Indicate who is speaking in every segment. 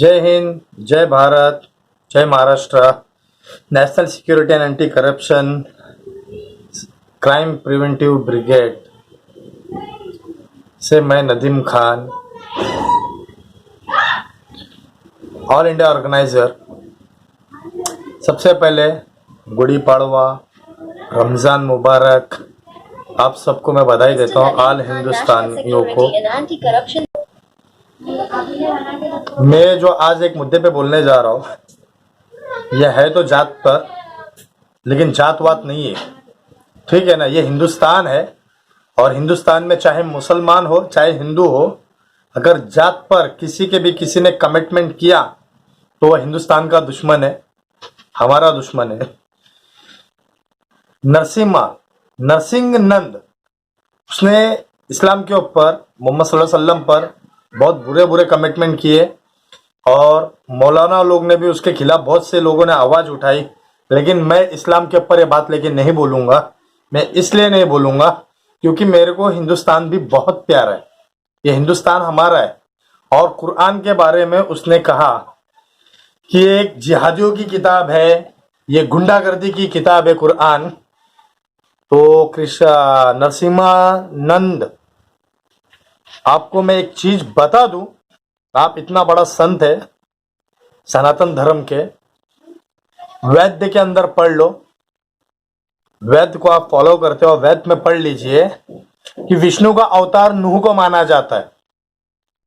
Speaker 1: जय हिंद, जय भारत, जय Maharashtra. National security and anti corruption crime preventive brigade से मैं Nadeem Khan, all India organiser. सबसे पहले गुड़ी पाड़वा, रमज़ान मुबारक। आप सबको मैं बधाई देता हूँ, ऑल हिंदुस्तानियों को। मैं जो आज एक मुद्दे पे बोलने जा रहा हूँ, यह है तो जात पर, लेकिन जातवात नहीं है, ठीक है ना। ये हिंदुस्तान है और हिंदुस्तान में चाहे मुसलमान हो चाहे हिंदू हो, अगर जात पर किसी ने कमिटमेंट किया तो वह हिंदुस्तान का दुश्मन है, हमारा दुश्मन है। नरसिंह नंद, उसने इस्लाम के ऊपर, मोहम्मद सल्लल्लाहु अलैहि वसल्लम पर बहुत बुरे कमिटमेंट किए और मौलाना लोग ने भी उसके खिलाफ, बहुत से लोगों ने आवाज उठाई। लेकिन मैं इस्लाम के ऊपर ये बात लेके नहीं बोलूंगा। मैं इसलिए नहीं बोलूंगा क्योंकि मेरे को हिंदुस्तान भी बहुत प्यारा है। ये हिंदुस्तान हमारा है। और कुरान के बारे में उसने कहा कि एक जिहादियों की किताब है, ये गुंडागर्दी की किताब है कुरान। तो नरसिम्हानंद, आपको मैं एक चीज बता दूं, आप इतना बड़ा संत है सनातन धर्म के, वेद के अंदर पढ़ लो, वेद को आप फॉलो करते हो, वेद में पढ़ लीजिए कि विष्णु का अवतार नूह को माना जाता है।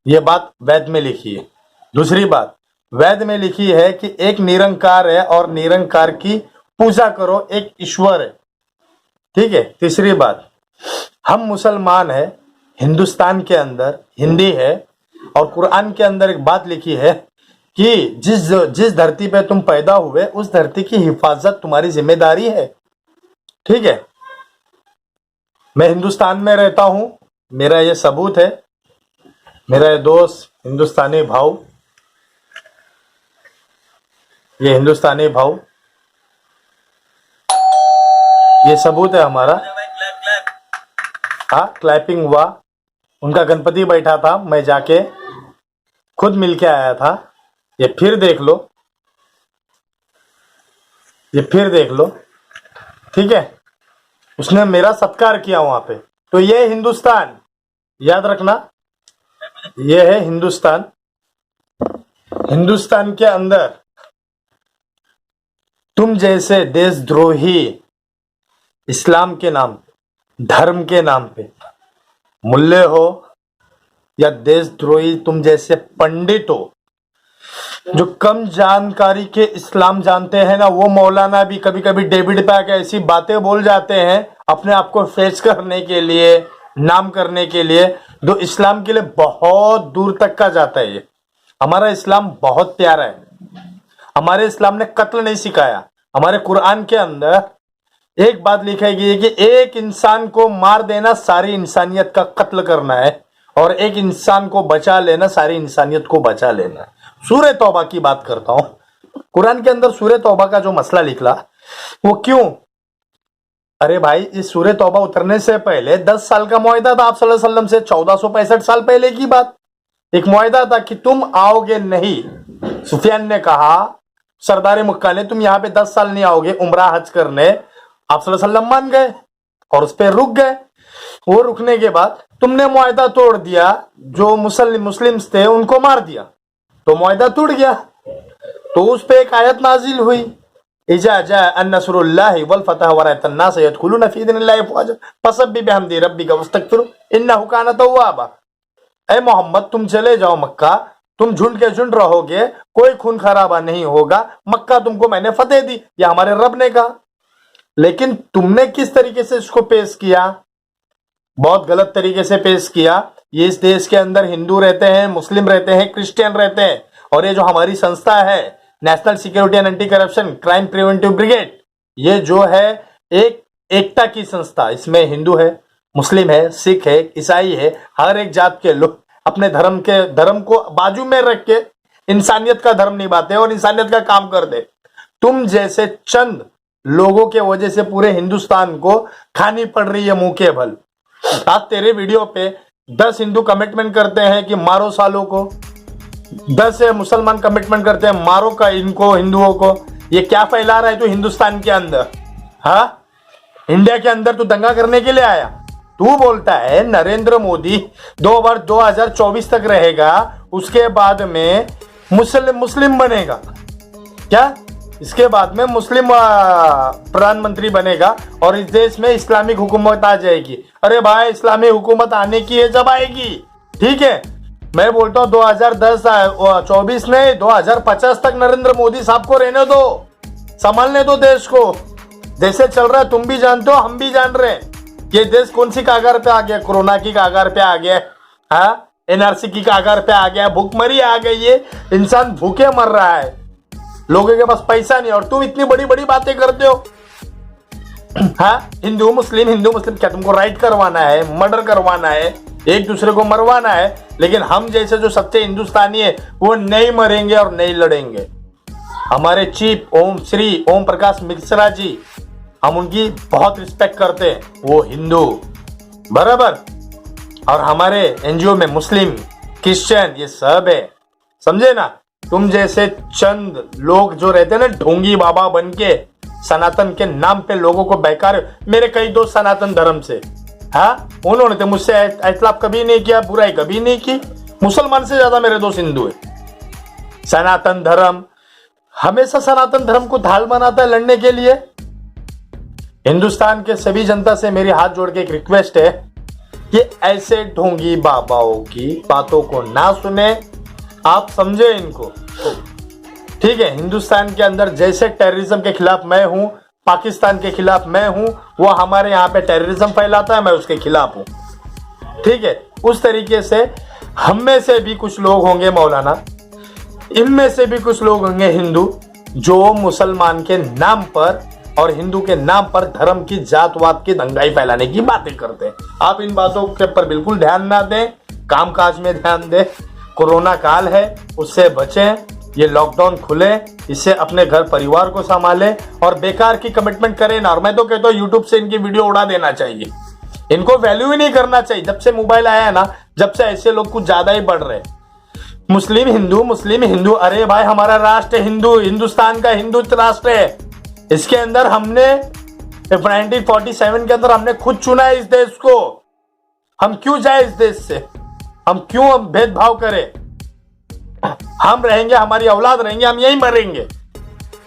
Speaker 1: यह बात वेद में लिखी है। दूसरी बात, वेद में लिखी है कि एक निरंकार है और निरंकार की पूजा करो, एक ईश्वर है, ठीक है। तीसरी बात, हम मुसलमान है, हिंदुस्तान के अंदर हिंदी है और कुरान के अंदर एक बात लिखी है कि जिस धरती पे तुम पैदा हुए उस धरती की हिफाजत तुम्हारी जिम्मेदारी है, ठीक है। मैं हिंदुस्तान में रहता हूं, मेरा ये सबूत है। मेरा ये दोस्त हिंदुस्तानी भाव, ये हिंदुस्तानी भाव, ये सबूत है हमारा। हाँ, क्लैपिंग हुआ। उनका गणपति बैठा था, मैं जाके खुद मिलके आया था। ये फिर देख लो, ये फिर देख लो, ठीक है। उसने मेरा सत्कार किया वहां पे। तो ये हिंदुस्तान, याद रखना, ये है हिंदुस्तान। हिंदुस्तान के अंदर तुम जैसे देशद्रोही इस्लाम के नाम, धर्म के नाम पे मुल्ले हो या देशद्रोही तुम जैसे पंडित हो जो कम जानकारी के इस्लाम जानते हैं ना, वो मौलाना भी कभी कभी डेविड पैक ऐसी बातें बोल जाते हैं अपने आप को फेस करने के लिए, नाम करने के लिए, जो इस्लाम के लिए बहुत दूर तक का जाता है। ये हमारा इस्लाम बहुत प्यारा है। हमारे इस्लाम ने कत्ल नहीं सिखाया। हमारे कुरान के अंदर एक बात लिखी गई है कि एक इंसान को मार देना सारी इंसानियत का कत्ल करना है और एक इंसान को बचा लेना सारी इंसानियत को बचा लेना है। सूरह तौबा की बात करता हूं। कुरान के अंदर सूरह तौबा का जो मसला निकला वो क्यों? अरे भाई, इस सूरह तौबा उतरने से पहले 10 साल का मुआहदा था आप सल्लल्लाहु अलैहि वसल्लम से। 1465 साल पहले की बात, एक मुआहदा था कि तुम आओगे नहीं। सुफियान ने कहा, सरदार मक्का ने, तुम यहाँ पे 10 साल नहीं आओगे उम्रा हज करने। आप सल्लल्लाहु अलैहि वसल्लम मान गए और उस पर रुक गए। वो रुकने के बाद तुमने मुआहदा तोड़ दिया, जो मुस्लिम्स थे उनको मार दिया, तो मुआहदा टूट गया। तो उस पे एक आयत नाजिल हुई, इजा जाअ अन्नसरुल्लाहि वल फतह व रअयतन नास यदखुलूना फी दीनिल्लाहि अफवाजा फसब्बिह बिहम्दि रब्बिका वस्तगफिरु इन्नहु कान तव्वाबा। ऐ मोहम्मद, तुम चले जाओ मक्का, तुम झुंड के झुंड रहोगे, कोई खून खराबा नहीं होगा, मक्का तुमको मैंने फतेह दी, यह हमारे रब ने कहा। लेकिन तुमने किस तरीके से इसको पेश किया? बहुत गलत तरीके से पेश किया। ये इस देश के अंदर हिंदू रहते हैं, मुस्लिम रहते हैं, क्रिश्चियन रहते हैं, और ये जो हमारी संस्था है national security and anti corruption crime preventive brigade, ये जो है एक एकता की संस्था। इसमें हिंदू है, मुस्लिम है, सिख है, ईसाई है, हर एक जात के लोग अपने धर्म को बाजू में रख के इंसानियत का धर्म निभाते और इंसानियत का काम कर दे। तुम जैसे चंद लोगों के वजह से पूरे हिंदुस्तान को खानी पड़ रही है मुंह के भल। आज तेरे वीडियो पे 10 हिंदू कमिटमेंट करते हैं कि मारो सालों को, 10 मुसलमान कमिटमेंट करते हैं मारो का इनको हिंदुओं को। ये क्या फैला रहा है तू हिंदुस्तान के अंदर? हाँ, इंडिया के अंदर तू दंगा करने के लिए आया? तू बोलता है नरेंद्र मोदी 2024 तक रहेगा, उसके बाद में मुस्लिम बनेगा क्या? इसके बाद में मुस्लिम प्रधानमंत्री बनेगा और इस देश में इस्लामिक हुकूमत आ जाएगी। अरे भाई, इस्लामिक हुकूमत आने की है जब आएगी, ठीक है। मैं बोलता हूँ 2024 नहीं 2050 तक नरेंद्र मोदी साहब को रहने दो, संभालने दो देश को। जैसे चल रहा है तुम भी जानते हो, हम भी जान रहे हैं ये देश कौन सी कागार पे आ गया। कोरोना की कागार पे आ गया, हाँ, एनआरसी की कागार पे आ गया, भूखमरी आ गई है, इंसान भूखे मर रहा है, लोगों के पास पैसा नहीं, और तुम इतनी बड़ी बड़ी बातें करते हो। हाँ, हिंदू मुस्लिम क्या तुमको राइट करवाना है, मर्डर करवाना है, एक दूसरे को मरवाना है? लेकिन हम जैसे जो सच्चे हिंदुस्तानी है वो नहीं मरेंगे और नहीं लड़ेंगे। हमारे चीफ श्री ओम प्रकाश मिश्रा जी, हम उनकी बहुत रिस्पेक्ट करते हैं, वो हिंदू बराबर, और हमारे एनजीओ में मुस्लिम क्रिश्चियन ये सब है, समझे ना। तुम जैसे चंद लोग जो रहते हैं ना ढोंगी बाबा बन के सनातन के नाम पे लोगों को बहका रहे। मेरे कई दोस्त सनातन धर्म से, हाँ, उन्होंने तो मुझसे इख्तिलाफ कभी नहीं किया, बुराई कभी नहीं की। मुसलमान से ज्यादा मेरे दोस्त हिंदू है। सनातन धर्म हमेशा सनातन धर्म को ढाल बनाता है लड़ने के लिए। हिंदुस्तान के सभी जनता से मेरी हाथ जोड़ के एक रिक्वेस्ट है कि ऐसे ढोंगी बाबाओं की बातों को ना सुने, आप समझे इनको, ठीक है। हिंदुस्तान के अंदर जैसे टेररिज्म के खिलाफ मैं हूं, पाकिस्तान के खिलाफ मैं हूं, वो हमारे यहाँ पे टेररिज्म फैलाता है, मैं उसके खिलाफ हूं, ठीक है। उस तरीके से हम में से भी कुछ लोग होंगे मौलाना, इनमें से भी कुछ लोग होंगे हिंदू, जो मुसलमान के नाम पर और हिंदू के नाम पर धर्म की जातवाद की दंगाई फैलाने की बातें करते हैं। आप इन बातों के ऊपर बिल्कुल ध्यान ना दें, कामकाज में ध्यान दें। कोरोना काल है, उससे बचें, ये लॉकडाउन खुले, इससे अपने घर परिवार को संभालें और बेकार की कमिटमेंट करें ना। और मैं तो कहता हूँ यूट्यूब से इनकी वीडियो उड़ा देना चाहिए, इनको वैल्यू ही नहीं करना चाहिए। जब से मोबाइल आया है ना, जब से ऐसे लोग कुछ ज्यादा ही बढ़ रहे हैं। मुस्लिम हिंदू, अरे भाई हमारा राष्ट्र हिंदू, हिंदुस्तान का हिंदू राष्ट्र है। इसके अंदर हमने 1947 के अंदर हमने खुद चुना है इस देश को। हम क्यों जाए इस देश से, हम क्यों भेदभाव करें? हम रहेंगे, हमारी औलाद रहेंगे, हम यहीं मरेंगे,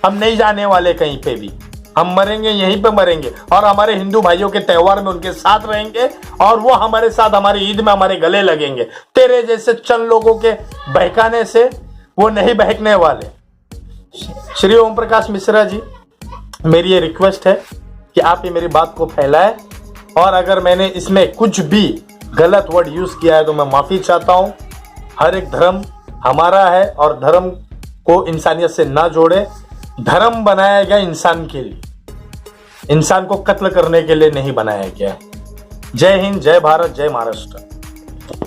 Speaker 1: हम नहीं जाने वाले कहीं पे भी, हम मरेंगे यहीं पे मरेंगे। और हमारे हिंदू भाइयों के त्योहार में उनके साथ रहेंगे और वो हमारे साथ हमारी ईद में हमारे गले लगेंगे। तेरे जैसे चंद लोगों के बहकाने से वो नहीं बहकने वाले। श्री ओम प्रकाश मिश्रा जी, मेरी ये रिक्वेस्ट है कि आप ये मेरी बात को फैलाएं, और अगर मैंने इसमें कुछ भी गलत वर्ड यूज किया है तो मैं माफी चाहता हूं। हर एक धर्म हमारा है और धर्म को इंसानियत से ना जोड़े। धर्म बनाया गया इंसान के लिए, इंसान को कत्ल करने के लिए नहीं बनाया गया। जय हिंद, जय भारत, जय महाराष्ट्र।